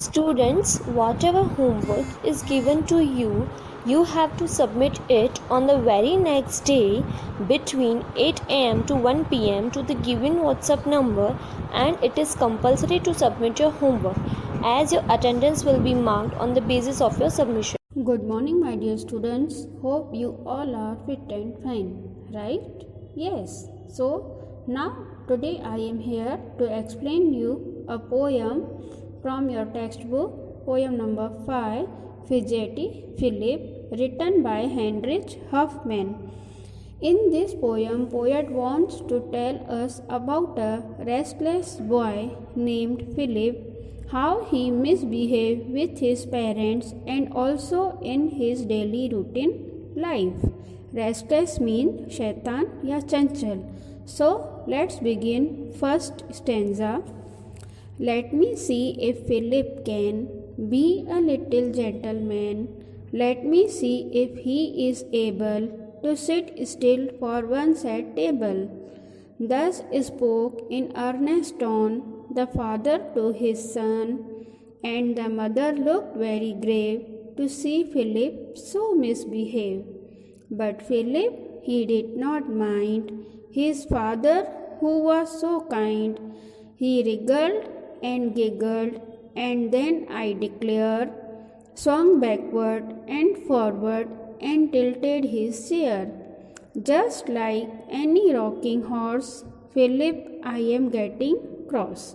Students, whatever homework is given to you, you have to submit it on the very next day between 8 am to 1 pm to the given WhatsApp number, and it is compulsory to submit your homework as your attendance will be marked on the basis of your submission. Good morning, my dear students. Hope you all are fit and fine, right? Yes. So now today I am here to explain you a poem from your textbook, poem number 5, Fidgety Philip, written by Heinrich Hoffmann. In this poem, poet wants to tell us about a restless boy named Philip, how he misbehaved with his parents and also in his daily routine life. Restless means shaitan या चंचल. So let's begin first stanza. Let me see if Philip can be a little gentleman. Let me see if he is able to sit still for once at table. Thus spoke in earnest tone the father to his son, and the mother looked very grave to see Philip so misbehave. But Philip, he did not mind his father, who was so kind. He wriggled and giggled, and then I declare, swung backward and forward and tilted his chair. Just like any rocking horse, Philip, I am getting cross.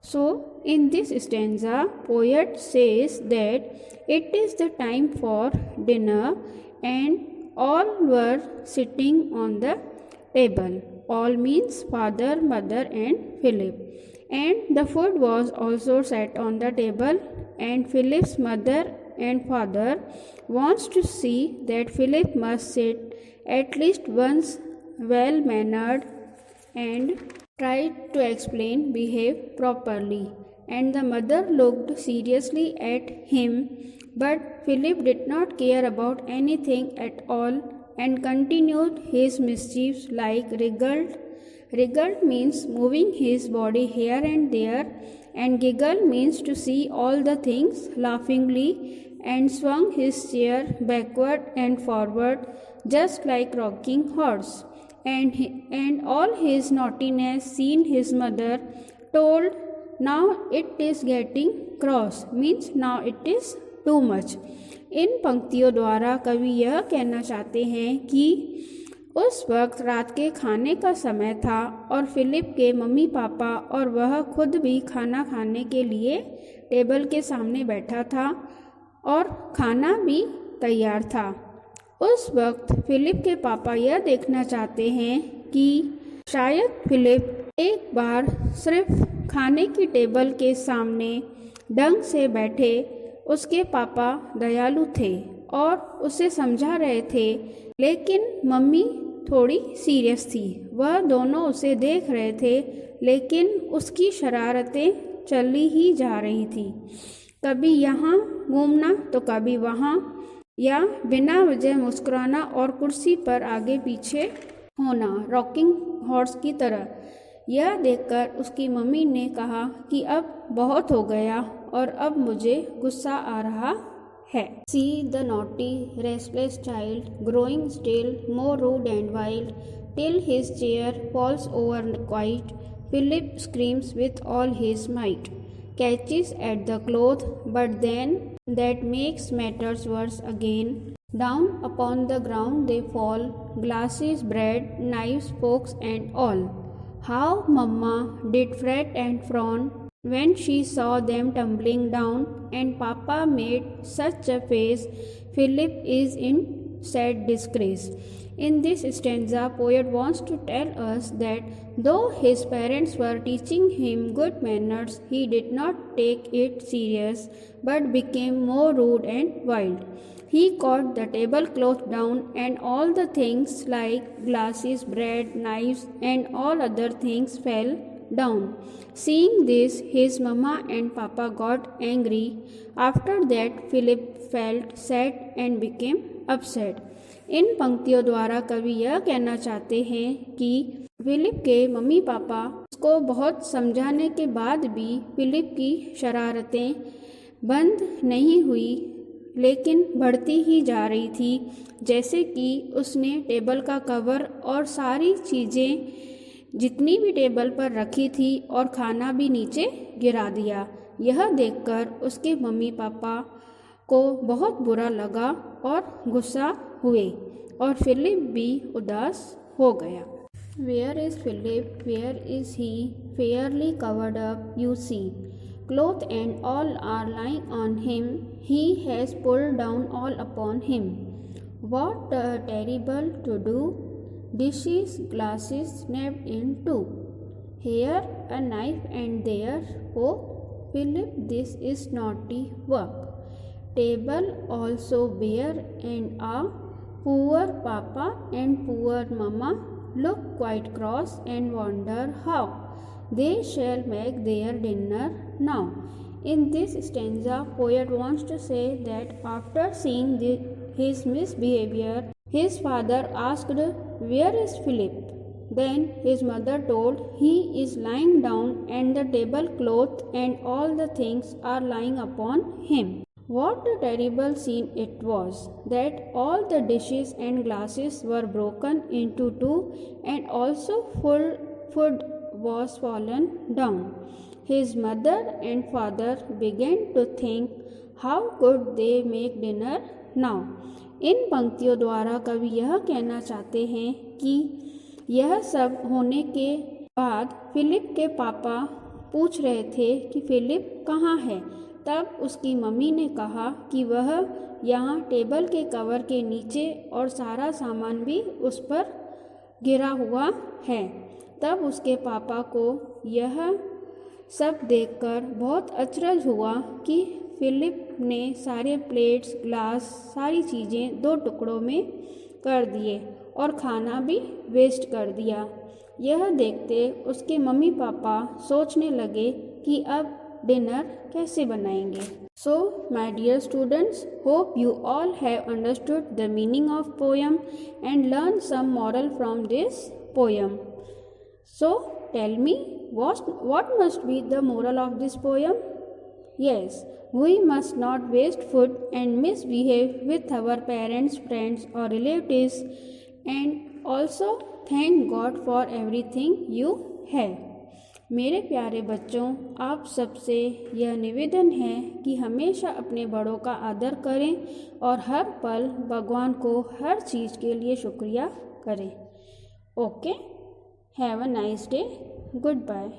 So, in this stanza, poet says that it is the time for dinner and all were sitting on the table. All means father, mother and Philip. And the food was also set on the table, and Philip's mother and father wants to see that Philip must sit at least once well mannered and tried to explain behave properly. And the mother looked seriously at him, but Philip did not care about anything at all and continued his mischiefs like wriggled. Wriggled means moving his body here and there, and giggle means to see all the things laughingly, and swung his chair backward and forward just like rocking horse. And all his naughtiness seen his mother told, now it is getting cross means now it is too much. इन पंक्तियों द्वारा कवि यह कहना चाहते हैं कि उस वक्त रात के खाने का समय था और फिलिप के मम्मी पापा और वह खुद भी खाना खाने के लिए टेबल के सामने बैठा था और खाना भी तैयार था। उस वक्त फिलिप के पापा यह देखना चाहते हैं कि शायद फिलिप एक बार सिर्फ खाने की टेबल के सामने ढंग से बैठे। उसके पापा दयालु थे और उसे समझा रहे थे, लेकिन मम्मी थोड़ी सीरियस थी। वह दोनों उसे देख रहे थे, लेकिन उसकी शरारतें चली ही जा रही थी। कभी यहाँ घूमना तो कभी वहाँ, या बिना वजह मुस्कुराना और कुर्सी पर आगे पीछे होना रॉकिंग हॉर्स की तरह। यह देखकर उसकी मम्मी ने कहा कि अब बहुत हो गया और अब मुझे गुस्सा आ रहा है। See the naughty, restless child growing still more rude and wild till his chair falls over quite. Philip screams with all his might, catches at the cloth, but then that makes matters worse again. Down upon the ground they fall, glasses, bread, knives, forks and all. How Mamma did fret and frown when she saw them tumbling down, and Papa made such a face. Philip is in sad disgrace. In this stanza, poet wants to tell us that though his parents were teaching him good manners, he did not take it serious but became more rude and wild. He caught the tablecloth down, and all the things like glasses, bread, knives, and all other things fell down. Seeing this, his mama and papa got angry. After that, Philip felt sad and became upset. इन पंक्तियों द्वारा कवि यह कहना चाहते हैं कि Philip के mummy papa उसको बहुत समझाने के बाद भी फिलिप की शरारतें बंद नहीं हुई लेकिन बढ़ती ही जा रही थी, जैसे कि उसने टेबल का कवर और सारी चीज़ें जितनी भी टेबल पर रखी थी और खाना भी नीचे गिरा दिया। यह देखकर उसके मम्मी पापा को बहुत बुरा लगा और गुस्सा हुए और फिलिप भी उदास हो गया। Where is Philip? Where is he? Fairly covered up, you see. Clothes and all are lying on him. He has pulled down all upon him. What terrible to do! Dishes, glasses snapped in two. Here a knife and there. Oh, Philip, this is naughty work. Table also bare and poor papa and poor mamma look quite cross and wonder how they shall make their dinner now. In this stanza, poet wants to say that after seeing his misbehavior, his father asked, "Where is Philip?" Then his mother told, "He is lying down and the tablecloth and all the things are lying upon him." What a terrible scene it was, that all the dishes and glasses were broken into two and also full food was fallen down. His mother and father began to think, how could they make dinner now? इन पंक्तियों द्वारा कवि यह कहना चाहते हैं कि यह सब होने के बाद फिलिप के पापा पूछ रहे थे कि फिलिप कहाँ है। तब उसकी मम्मी ने कहा कि वह यहाँ टेबल के कवर के नीचे और सारा सामान भी उस पर गिरा हुआ है। तब उसके पापा को यह सब देखकर बहुत अचरज हुआ कि फिलिप ने सारे प्लेट्स, ग्लास, सारी चीज़ें दो टुकड़ों में कर दिए और खाना भी वेस्ट कर दिया। यह देखते उसके मम्मी पापा सोचने लगे कि अब डिनर कैसे बनाएंगे। So, my dear students, hope you all have understood the meaning of poem and learned some moral from this poem. So, tell me, what must be the moral of this poem? Yes, we must not waste food and misbehave with our parents, friends or relatives, and also thank God for everything you have. मेरे प्यारे बच्चों, आप सबसे यह निवेदन है कि हमेशा अपने बड़ों का आदर करें और हर पल भगवान को हर चीज़ के लिए शुक्रिया करें। Okay, have a nice day, good bye.